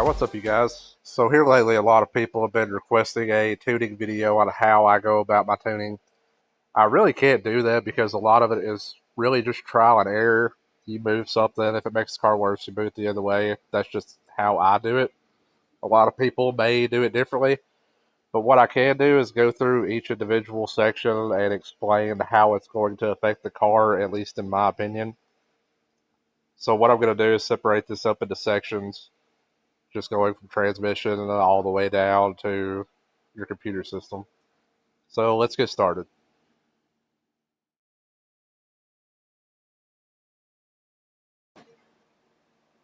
what's up, you guys? So here lately, a lot of people have been requesting a tuning video on how I go about my tuning. I really can't do that because a lot of it is really just trial and error. You move something, if it makes the car worse, you move it the other way. That's just how I do it. A lot of people may do it differently, but what I can do is go through each individual section and explain how it's going to affect the car, at least in my opinion. So what I'm going to do is separate this up into sections, just going from transmission and all the way down to your computer system. So let's get started.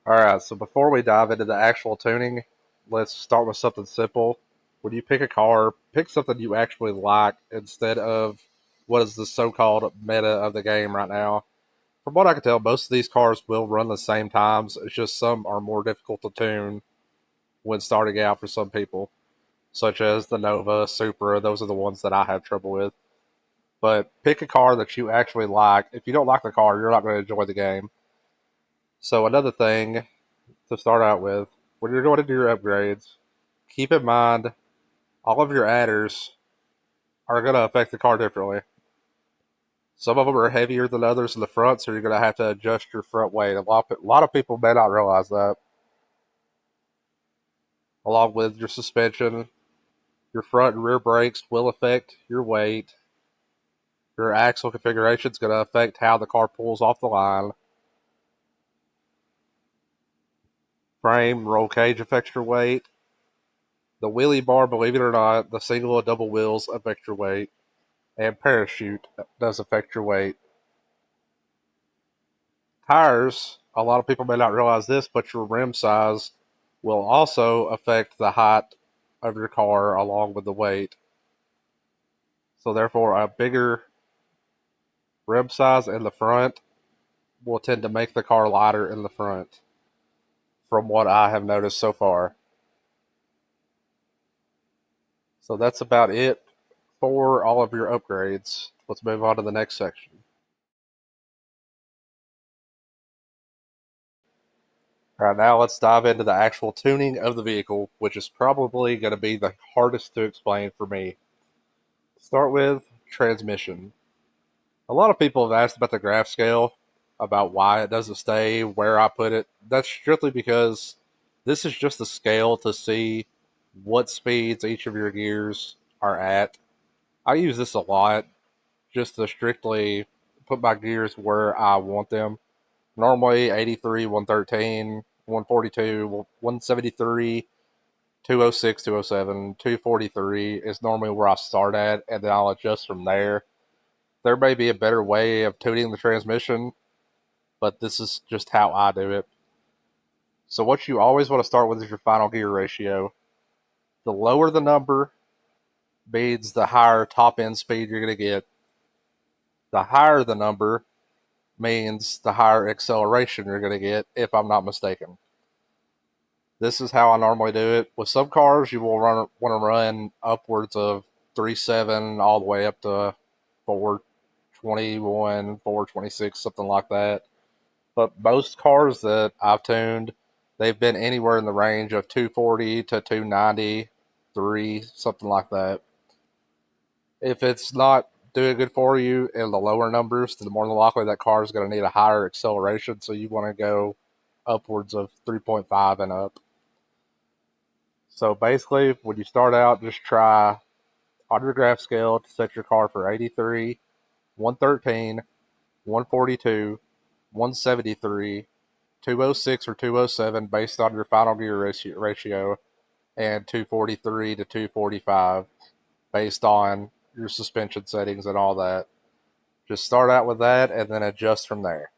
Alright, so before we dive into the actual tuning, let's start with something simple. When you pick a car, pick something you actually like instead of what is the so called meta of the game right now. From what I can tell, most of these cars will run the same times. It's just some are more difficult to tune when starting out for some people, such as the Nova, Supra. Those are the ones that I have trouble with. But pick a car that you actually like. If you don't like the car, you're not going to enjoy the game. So another thing to start out with, when you're going to do your upgrades, keep in mind all of your adders are going to affect the car differently. Some of them are heavier than others in the front, so you're going to have to adjust your front weight. A lot of people may not realize that. Along with your suspension, your front and rear brakes will affect your weight. Your axle configuration is going to affect how the car pulls off the line. Frame, roll cage affects your weight. The wheelie bar, believe it or not, the single and double wheels affect your weight. And parachute does affect your weight. Tires, a lot of people may not realize this, but your rim size will also affect the height of your car along with the weight. So therefore, a bigger rim size in the front will tend to make the car lighter in the front, from what I have noticed so far. So that's about it for all of your upgrades. Let's move on to the next section. All right, now let's dive into the actual tuning of the vehicle, which is probably going to be the hardest to explain for me. Start with transmission. A lot of people have asked about the graph scale, about why it doesn't stay where I put it. That's strictly because this is just a scale to see what speeds each of your gears are at. I use this a lot just to strictly put my gears where I want them. Normally 83, 113, 142, 173, 206, 207, 243 is normally where I start at, and then I'll adjust from there. There may be a better way of tuning the transmission, but this is just how I do it. So what you always want to start with is your final gear ratio. The lower the number means the higher top end speed you're going to get. The higher the number means the higher acceleration you're going to get, if I'm not mistaken. This is how I normally do it. With some cars, you will want to run upwards of 3.7 all the way up to 421, 426, something like that. But most cars that I've tuned, they've been anywhere in the range of 240 to 293, something like that. If it's not doing good for you in the lower numbers, then more than likely that car is going to need a higher acceleration. So you want to go upwards of 3.5 and up. So basically, when you start out, just try on your graph scale to set your car for 83, 113, 142, 173, 206 or 207 based on your final gear ratio, and 243 to 245 based on your suspension settings and all that. Just start out with that and then adjust from there.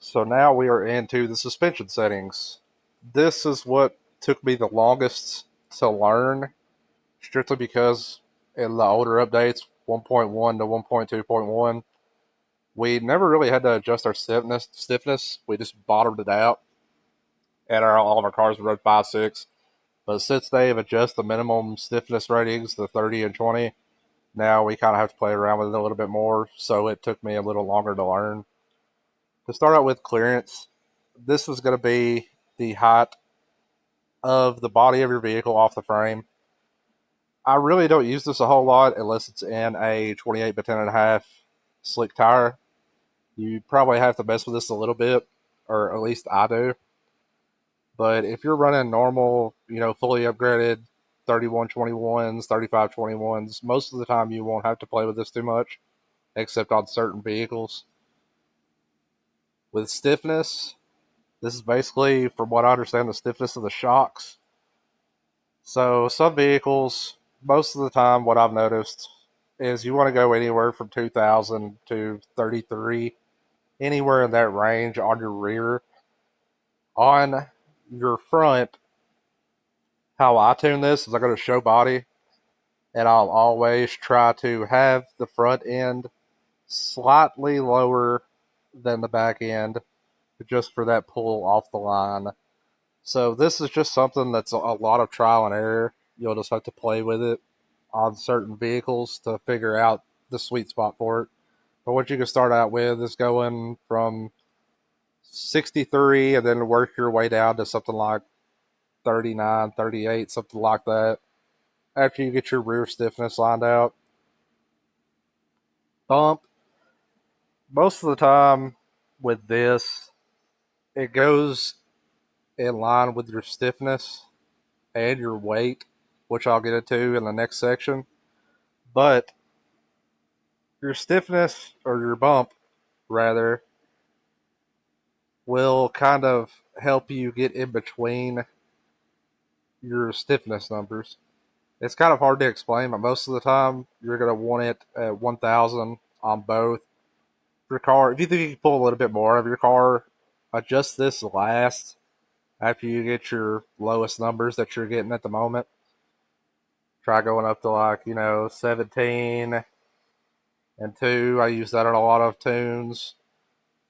So now we are into the suspension settings. This is what took me the longest to learn, strictly because in the older updates, 1.1 to 1.2.1, we never really had to adjust our stiffness. We just bottomed it out, and all of our cars would run 5.6. But since they have adjusted the minimum stiffness ratings to 30 and 20, now we kind of have to play around with it a little bit more. So it took me a little longer to learn. To start out with clearance, this is going to be the height of the body of your vehicle off the frame. I really don't use this a whole lot unless it's in a 28 by 10.5 slick tire. You probably have to mess with this a little bit, or at least I do. But if you're running normal, fully upgraded 3121s, 3521s, most of the time you won't have to play with this too much, except on certain vehicles. With stiffness, this is basically, from what I understand, the stiffness of the shocks. So some vehicles, most of the time, what I've noticed is you want to go anywhere from 2000 to 33, anywhere in that range on your rear. On your front, how I tune this is I go to show body, and I'll always try to have the front end slightly lower than the back end just for that pull off the line. So this is just something that's a lot of trial and error. You'll just have to play with it on certain vehicles to figure out the sweet spot for it. But what you can start out with is going from 63 and then work your way down to something like 39, 38, something like that. After you get your rear stiffness lined out, bump. Most of the time with this, it goes in line with your stiffness and your weight, which I'll get into in the next section. But your stiffness, or your bump rather, will kind of help you get in between your stiffness numbers. It's kind of hard to explain, but most of the time you're going to want it at 1000 on both. Your car, if you think you can pull a little bit more of your car, adjust this last after you get your lowest numbers that you're getting at the moment. Try going up to 17 and 2. I use that on a lot of tunes.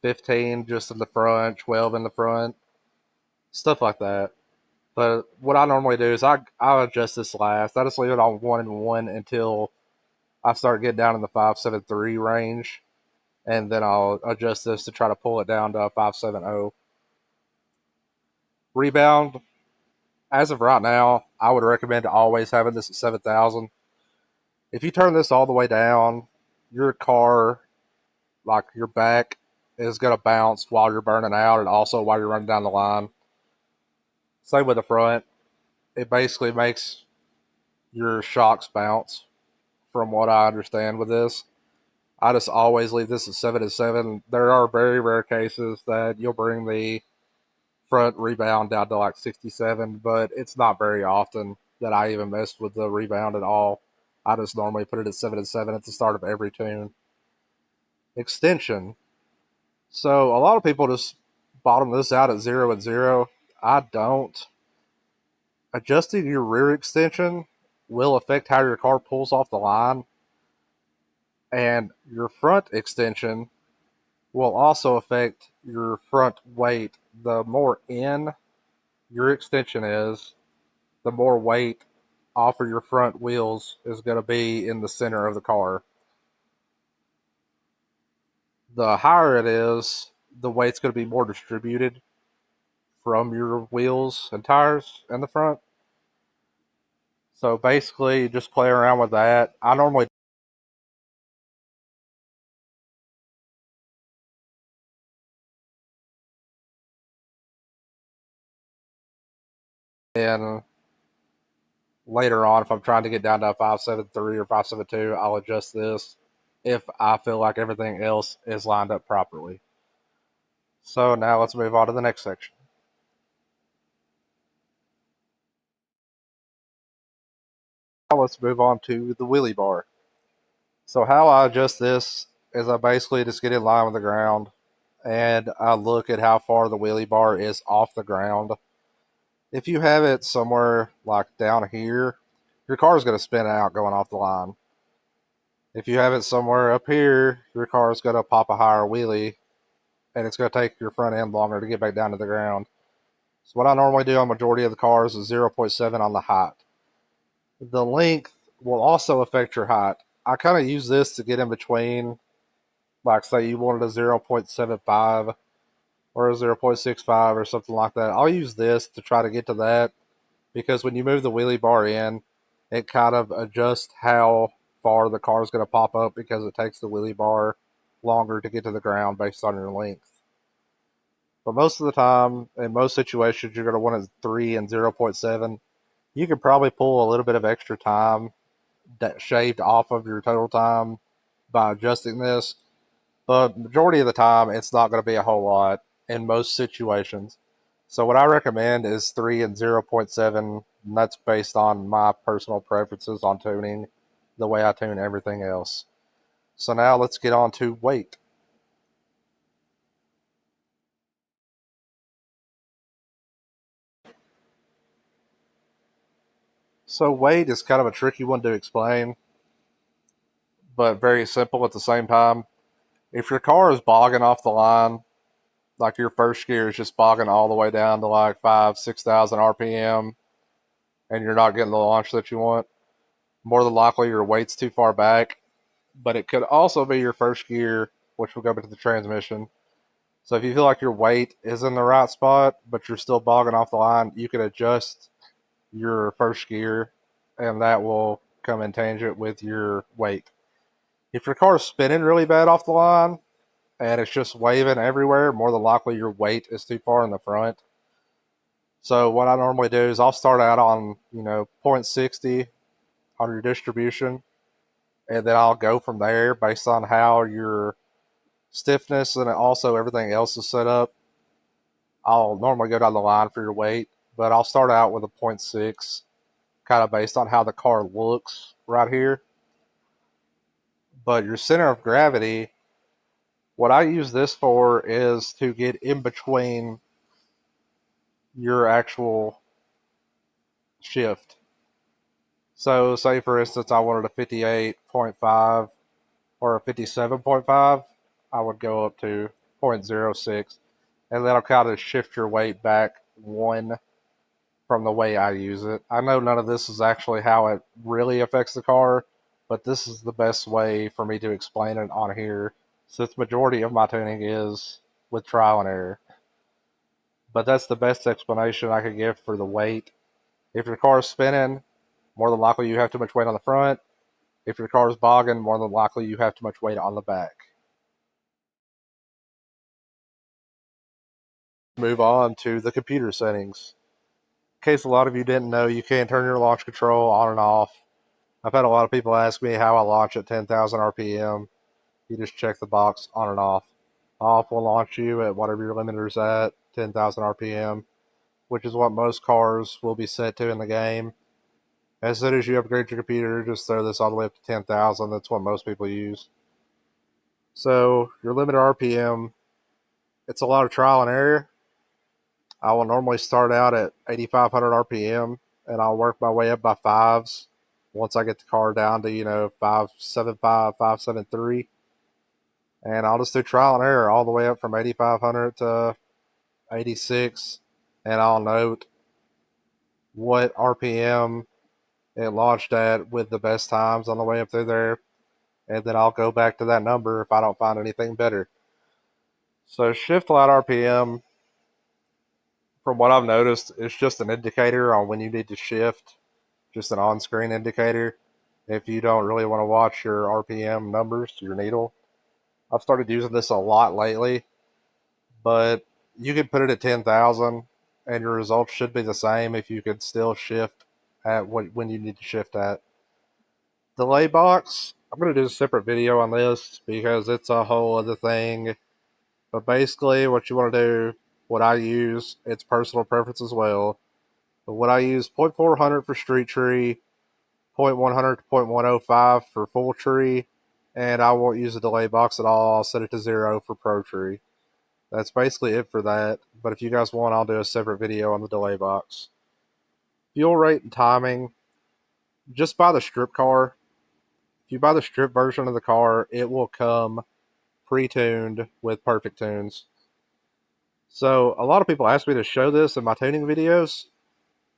15 just in the front, 12 in the front, stuff like that. But what I normally do is I adjust this last. I just leave it on 1 and 1 until I start getting down in the 573 range, and then I'll adjust this to try to pull it down to 570. Rebound, as of right now, I would recommend always having this at 7,000. If you turn this all the way down, your car, like your back, is going to bounce while you're burning out and also while you're running down the line. Same with the front. It basically makes your shocks bounce, from what I understand with this. I just always leave this at 7 to 7. There are very rare cases that you'll bring the front rebound down to like 67, but it's not very often that I even mess with the rebound at all. I just normally put it at 7 to 7 at the start of every tune. Extension. So a lot of people just bottom this out at 0 and 0. I don't. Adjusting your rear extension will affect how your car pulls off the line, and your front extension will also affect your front weight. The more in your extension is, the more weight off of your front wheels is going to be in the center of the car. The higher it is, the weight's going to be more distributed from your wheels and tires in the front. So basically, just play around with that. I normally and later on, if I'm trying to get down to a 573 or 572, I'll adjust this if I feel like everything else is lined up properly. So now let's move on to the next section. Now let's move on to the wheelie bar. So how I adjust this is I basically just get in line with the ground, and I look at how far the wheelie bar is off the ground. If you have it somewhere like down here, your car is going to spin out going off the line. If you have it somewhere up here, your car is going to pop a higher wheelie, and it's going to take your front end longer to get back down to the ground. So what I normally do on majority of the cars is 0.7 on the height. The length will also affect your height. I kind of use this to get in between, like say you wanted a 0.75. or a 0.65 or something like that. I'll use this to try to get to that because when you move the wheelie bar in, it kind of adjusts how far the car is going to pop up because it takes the wheelie bar longer to get to the ground based on your length. But most of the time, in most situations, you're going to want it 3 and 0.7. You could probably pull a little bit of extra time that shaved off of your total time by adjusting this, but majority of the time, it's not going to be a whole lot in most situations. So what I recommend is 3 and 0.7, and that's based on my personal preferences on tuning, the way I tune everything else. So now let's get on to weight. So weight is kind of a tricky one to explain, but very simple at the same time. If your car is bogging off the line, like your first gear is just bogging all the way down to like 6,000 RPM, and you're not getting the launch that you want, more than likely your weight's too far back. But it could also be your first gear, which will go into the transmission. So if you feel like your weight is in the right spot, but you're still bogging off the line, you can adjust your first gear, and that will come in tangent with your weight. If your car is spinning really bad off the line and it's just waving everywhere, more than likely your weight is too far in the front. So what I normally do is I'll start out on, 0.60 on your distribution, and then I'll go from there based on how your stiffness and also everything else is set up. I'll normally go down the line for your weight, but I'll start out with a zero point 0.6, kind of based on how the car looks right here. But your center of gravity, what I use this for is to get in between your actual shift. So, say for instance, I wanted a 58.5 or a 57.5, I would go up to zero point 0.06, and that'll kind of shift your weight back one from the way I use it. I know none of this is actually how it really affects the car, but this is the best way for me to explain it on here, since majority of my tuning is with trial and error. But that's the best explanation I could give for the weight. If your car is spinning, more than likely you have too much weight on the front. If your car is bogging, more than likely you have too much weight on the back. Move on to the computer settings. In case a lot of you didn't know, you can turn your launch control on and off. I've had a lot of people ask me how I launch at 10,000 RPM. You just check the box on and off. Off will launch you at whatever your limiter's at, 10,000 RPM, which is what most cars will be set to in the game. As soon as you upgrade your computer, just throw this all the way up to 10,000. That's what most people use. So your limiter RPM, it's a lot of trial and error. I will normally start out at 8,500 RPM, and I'll work my way up by fives once I get the car down to 575, 573, and I'll just do trial and error all the way up from 8,500 to 86, and I'll note what RPM it launched at with the best times on the way up through there, and then I'll go back to that number if I don't find anything better. So shift light RPM, from what I've noticed, it's just an indicator on when you need to shift, just an on-screen indicator. If you don't really want to watch your RPM numbers, your needle, I've started using this a lot lately, but you could put it at 10,000 and your results should be the same if you could still shift at when you need to shift at. Delay box, I'm going to do a separate video on this because it's a whole other thing. But basically, what you want to do, what I use, it's personal preference as well. But what I use, 0.400 for street tree, 0.100 to 0.105 for full tree, and I won't use a delay box at all. I'll set it to 0 for pro tree. That's basically it for that. But if you guys want, I'll do a separate video on the delay box. Fuel rate and timing, just buy the strip car. If you buy the strip version of the car, it will come pre-tuned with perfect tunes. So a lot of people ask me to show this in my tuning videos.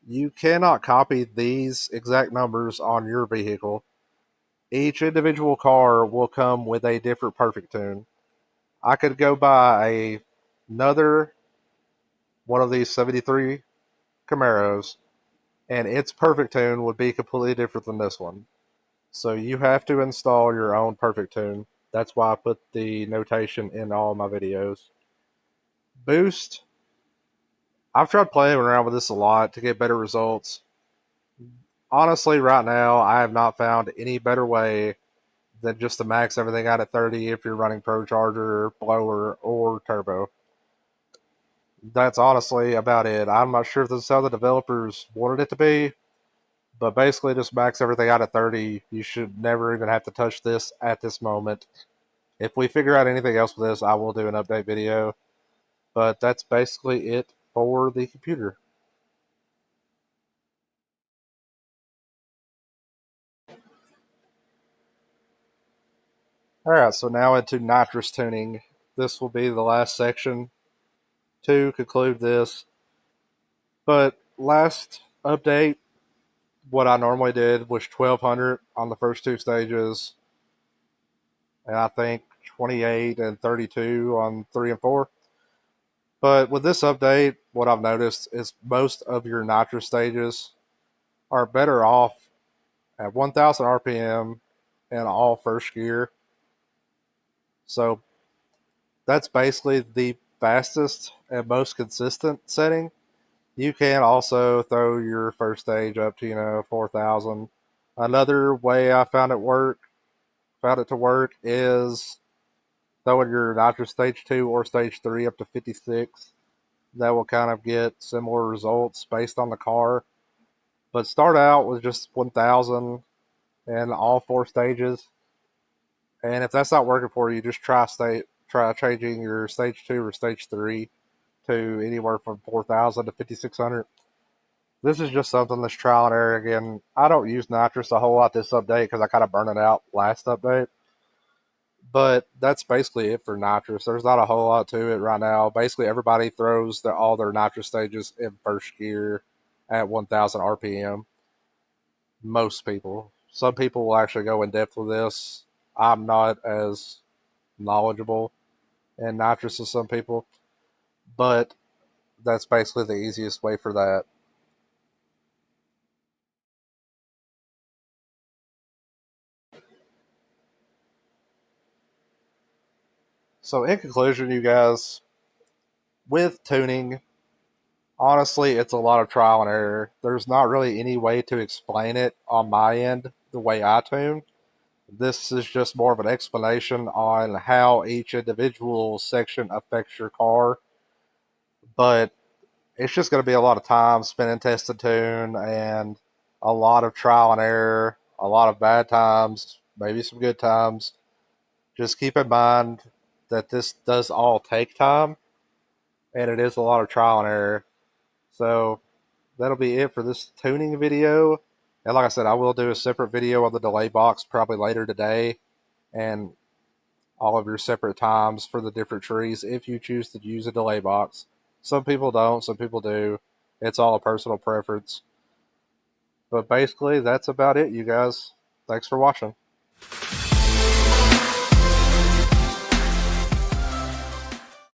You cannot copy these exact numbers on your vehicle. Each individual car will come with a different perfect tune. I could go buy a another one of these 73 Camaros, and its perfect tune would be completely different than this one. So you have to install your own perfect tune. That's why I put the notation in all my videos. Boost. I've tried playing around with this a lot to get better results. Honestly, right now, I have not found any better way than just to max everything out at 30 if you're running Pro Charger, Blower, or Turbo. That's honestly about it. I'm not sure if this is how the developers wanted it to be, but basically just max everything out at 30. You should never even have to touch this at this moment. If we figure out anything else with this, I will do an update video. But that's basically it for the computer. Alright, so now into nitrous tuning. This will be the last section to conclude this. But last update, what I normally did was 1200 on the first two stages, and I think 28 and 32 on 3 and 4. But with this update, what I've noticed is most of your nitrous stages are better off at 1000 RPM and all first gear. So that's basically the fastest and most consistent setting. You can also throw your first stage up to 4000. Another way I found it to work is throwing your nitrous stage 2 or stage 3 up to 56. That will kind of get similar results based on the car. But start out with just 1000 and all four stages. And if that's not working for you, just try changing your stage 2 or stage 3 to anywhere from 4000 to 5600. This is just something that's trial and error again. I don't use nitrous a whole lot this update because I kind of burned it out last update. But that's basically it for nitrous. There's not a whole lot to it right now. Basically, everybody throws all their nitrous stages in first gear at 1000 RPM. Most people. Some people will actually go in depth with this. I'm not as knowledgeable in nitrous as some people, but that's basically the easiest way for that. So, in conclusion, you guys, with tuning, honestly, it's a lot of trial and error. There's not really any way to explain it on my end the way I tune. This is just more of an explanation on how each individual section affects your car. But it's just going to be a lot of time spent in test and tune and a lot of trial and error, a lot of bad times, maybe some good times. Just keep in mind that this does all take time and it is a lot of trial and error. So that'll be it for this tuning video. And like I said, I will do a separate video on the delay box probably later today and all of your separate times for the different trees if you choose to use a delay box. Some people don't, some people do. It's all a personal preference. But basically, that's about it, you guys. Thanks for watching.